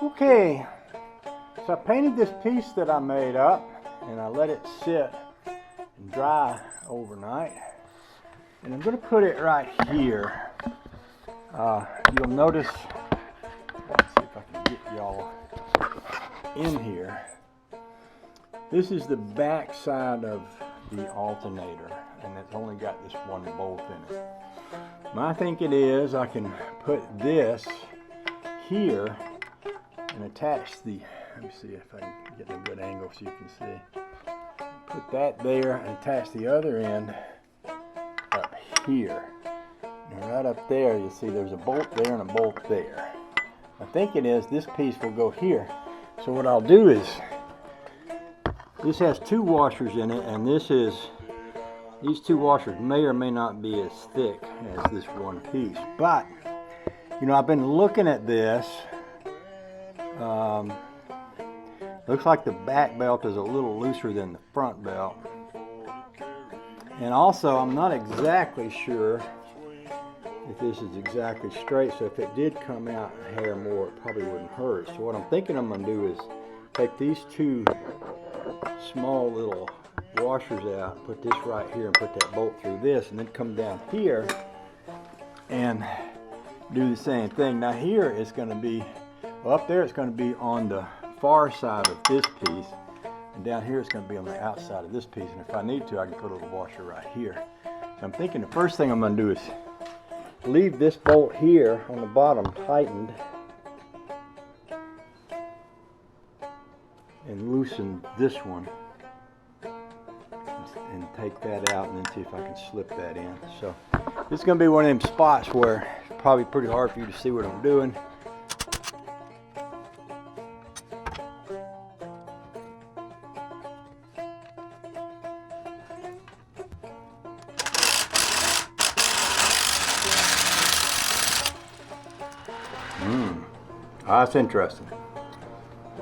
Okay, so I painted this piece that I made up and I let it sit and dry overnight. And I'm going to put it right here. You'll notice, let's see if I can get y'all in here. This is the back side of the alternator, and it's only got this one bolt in it. My thinking is I can put this here and attach the, let me see if I can get a good angle so you can see. Put that there and attach the other end up here. And right up there, you'll see there's a bolt there and a bolt there. My thinking is this piece will go here. So what I'll do is, this has two washers in it, and these two washers may or may not be as thick as this one piece. But, you know, I've been looking at this. Looks like the back belt is a little looser than the front belt. And also, I'm not exactly sure if this is exactly straight, so if it did come out a hair more, it probably wouldn't hurt. So what I'm thinking I'm going to do is take these two small little washers out, put this right here and put that bolt through this, and then come down here and do the same thing. Now here it's going to be, well, up there it's going to be on the far side of this piece, and down here it's going to be on the outside of this piece, and if I need to I can put a little washer right here. So I'm thinking the first thing I'm going to do is leave this bolt here on the bottom tightened and loosen this one and take that out and then see if I can slip that in. So this is going to be one of them spots where it's probably pretty hard for you to see what I'm doing. That's interesting.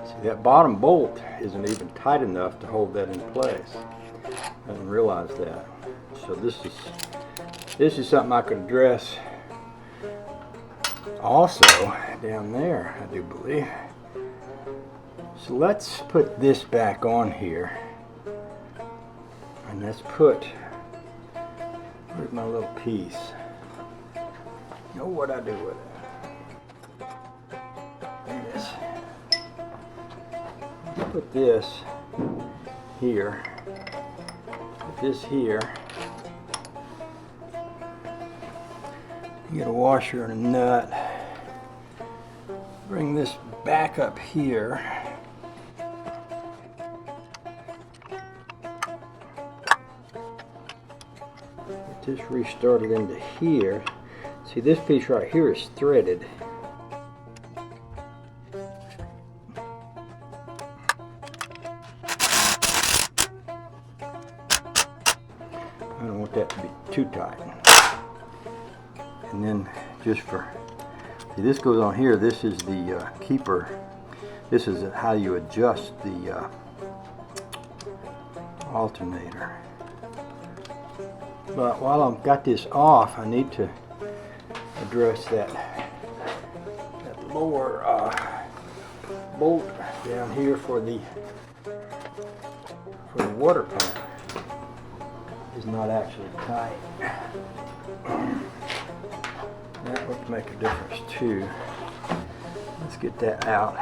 See, that bottom bolt isn't even tight enough to hold that in place. I didn't realize that. So this is something I could address also down there, I do believe. So let's put this back on here, and let's put, where's my little piece? You know what I do with it? Put this here, put this here, get a washer and a nut, bring this back up here, get this restarted into here. See, this piece right here is threaded. I don't want that to be too tight. And then just for, see, this goes on here. This is the keeper. This is how you adjust the alternator. But while I've got this off, I need to address that lower bolt down here for the water pump. Is not actually tight. That would make a difference too. Let's get that out.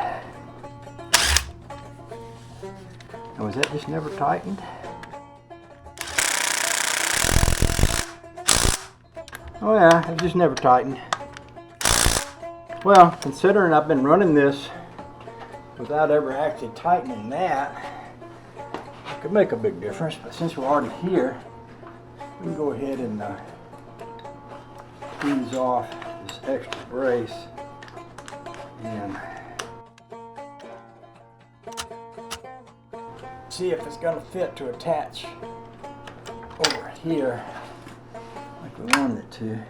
Now, was that just never tightened? Oh yeah, it just never tightened. Well, considering I've been running this without ever actually tightening that, it could make a big difference. But since we're already here, we can go ahead and ease off this extra brace and see if it's going to fit to attach over here like we wanted it to.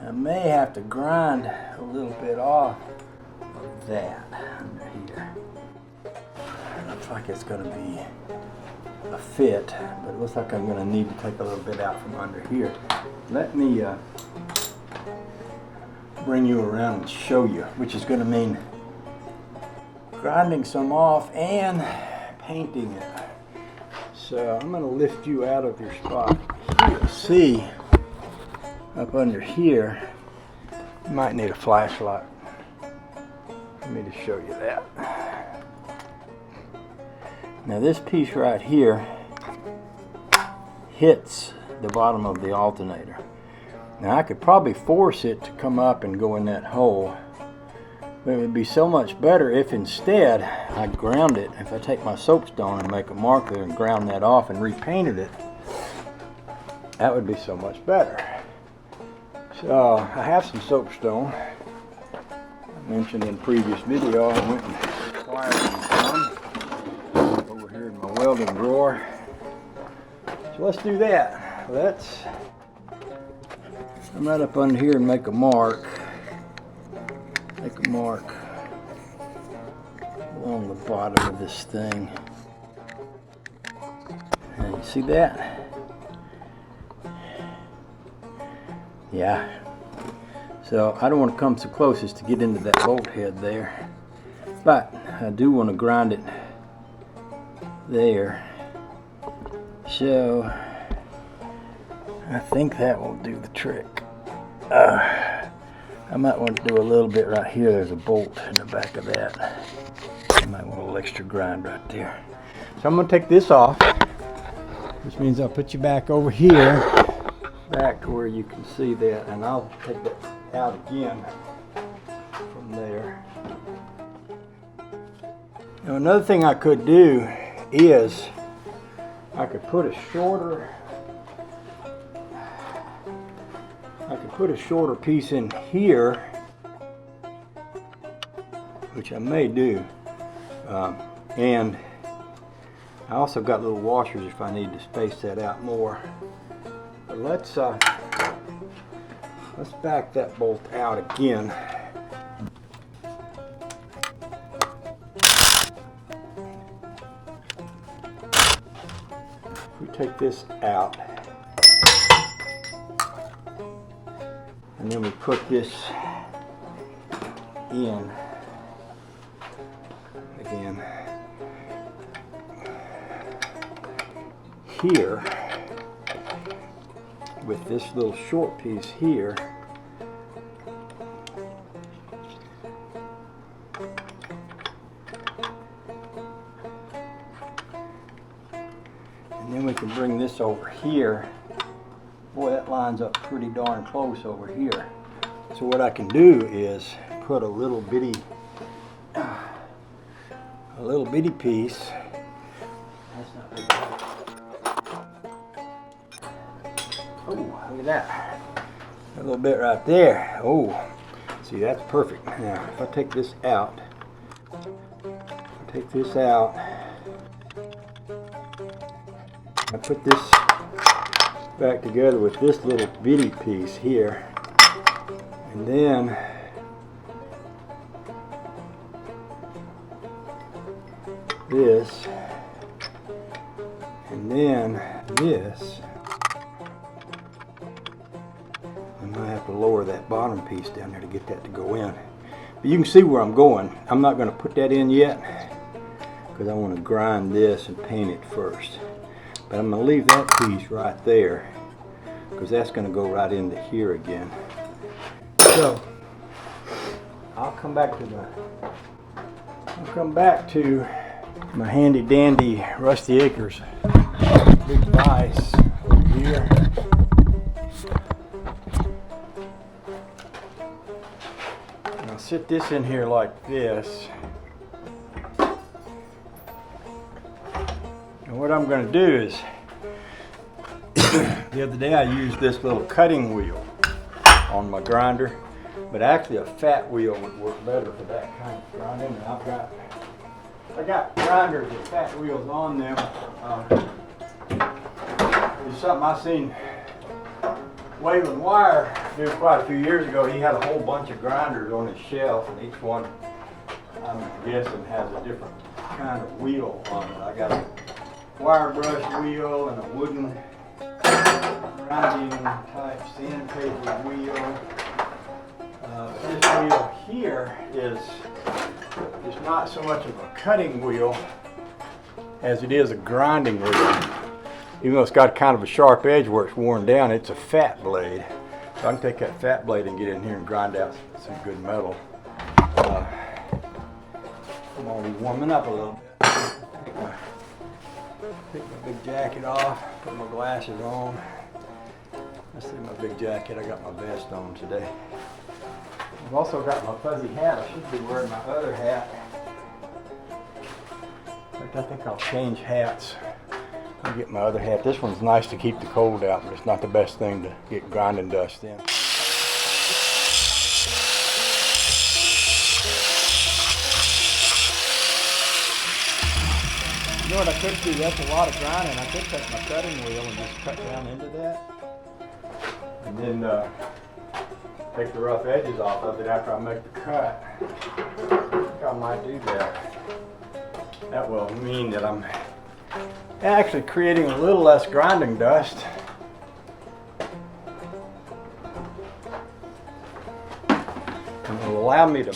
I may have to grind a little bit off of that under here. It looks like it's going to be a fit, but it looks like I'm going to need to take a little bit out from under here. Let me bring you around and show you, which is going to mean grinding some off and painting it. So I'm going to lift you out of your spot. You'll see up under here, you might need a flashlight. Let me just show you that. Now this piece right here hits the bottom of the alternator. Now I could probably force it to come up and go in that hole, but it would be so much better if instead I ground it. If I take my soapstone and make a marker and ground that off and repainted it, that would be so much better. So I have some soapstone. I mentioned in a previous video I went and acquired some over here in my welding drawer. So let's do that. I'm right up under here and make a mark. Make a mark along the bottom of this thing. And you see that? Yeah. So I don't want to come so close as to get into that bolt head there, but I do want to grind it there. So I think that will do the trick. I might want to do a little bit right here. There's a bolt in the back of that. I might want a little extra grind right there. So I'm going to take this off, which means I'll put you back over here, back to where you can see that, and I'll take that out again from there. Now another thing I could do is I could put a shorter piece in here, which I may do, and I also got little washers if I need to space that out more. But let's back that bolt out again. We take this out, and then we put this in again here with this little short piece here. And then we can bring this over here. Boy, that lines up pretty darn close over here. So what I can do is put a little bitty piece. That's not big enough. Oh, look at that. A little bit right there. Oh, see, that's perfect. Now, if I take this out, I put this back together with this little bitty piece here, and then this, and then this. I'm going to have to lower that bottom piece down there to get that to go in. But you can see where I'm going. I'm not going to put that in yet because I want to grind this and paint it first. But I'm going to leave that piece right there because that's going to go right into here again. So I'll come back to my handy dandy Rusty Acres big vise over here. And I'll sit this in here like this. And what I'm going to do is, the other day I used this little cutting wheel on my grinder, but actually a fat wheel would work better for that kind of grinding. And I got grinders with fat wheels on them. It's something I seen Waylon Wire do quite a few years ago. He had a whole bunch of grinders on his shelf, and each one, I'm guessing, has a different kind of wheel on it. I got a wire brush wheel and a wooden grinding type sandpaper wheel. wheel here is not so much of a cutting wheel as it is a grinding wheel. Even though it's got kind of a sharp edge where it's worn down, it's a fat blade. So I can take that fat blade and get in here and grind out some good metal. I'm already warming up a little bit. Take my big jacket off, put my glasses on. Let's see my big jacket. I got my vest on today. I've also got my fuzzy hat. I should be wearing my other hat. In fact, I think I'll change hats. I'll get my other hat. This one's nice to keep the cold out, but it's not the best thing to get grinding dust in. You know what I could do? That's a lot of grinding. I could take my cutting wheel and just cut down into that. And then take the rough edges off of it after I make the cut. I think I might do that. That will mean that I'm actually creating a little less grinding dust. And it will allow me to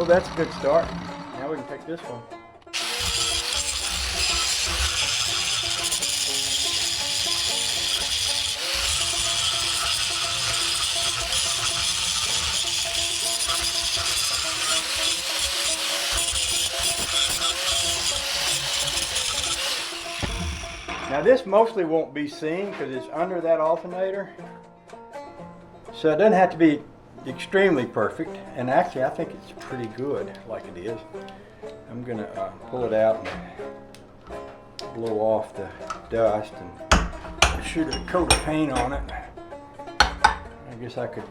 well, that's a good start. Now we can take this one. Now this mostly won't be seen because it's under that alternator. So it doesn't have to be extremely perfect, and actually I think it's pretty good like it is. I'm gonna pull it out and blow off the dust and shoot a coat of paint on it. I guess I could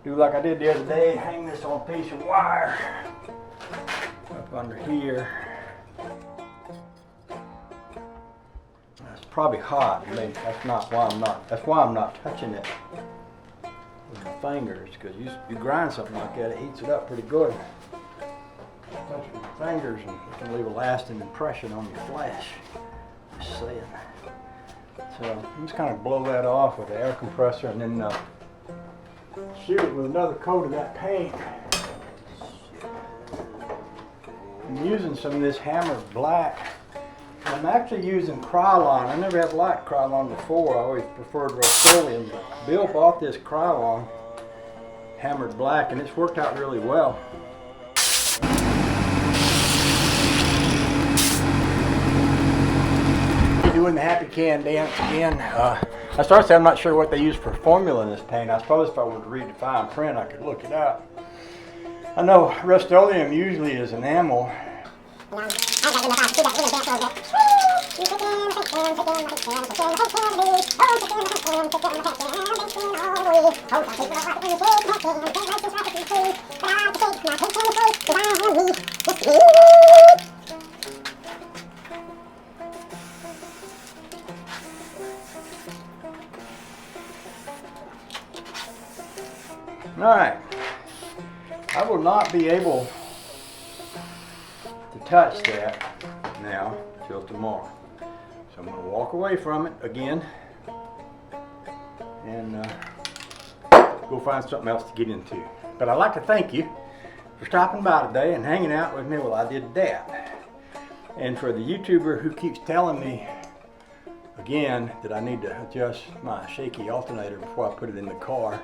do like I did the other day, hang this on a piece of wire up under here. That's probably hot. I mean, that's why I'm not touching it with my fingers, because you grind something like that, it heats it up pretty good. Touch it with your fingers and it can leave a lasting impression on your flesh. Just saying. So I'm just kind of blow that off with the air compressor and then shoot it with another coat of that paint. I'm using some of this hammered black. I'm actually using Krylon. I never have liked Krylon before. I always preferred Rust-Oleum. Bill bought this Krylon hammered black and it's worked out really well. Doing the happy can dance again. I started saying I'm not sure what they use for formula in this paint. I suppose if I were to read the fine print I could look it up. I know Rust-Oleum usually is enamel. Alright, I will not be able to touch that now till tomorrow. So I'm going to walk away from it again and go find something else to get into. But I'd like to thank you for stopping by today and hanging out with me while I did that. And for the YouTuber who keeps telling me again that I need to adjust my shaky alternator before I put it in the car,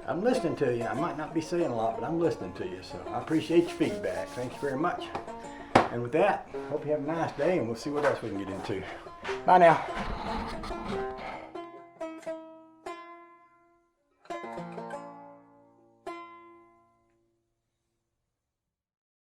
I'm listening to you. I might not be saying a lot, but I'm listening to you. So I appreciate your feedback. Thank you very much. And with that, hope you have a nice day and we'll see what else we can get into. Bye now.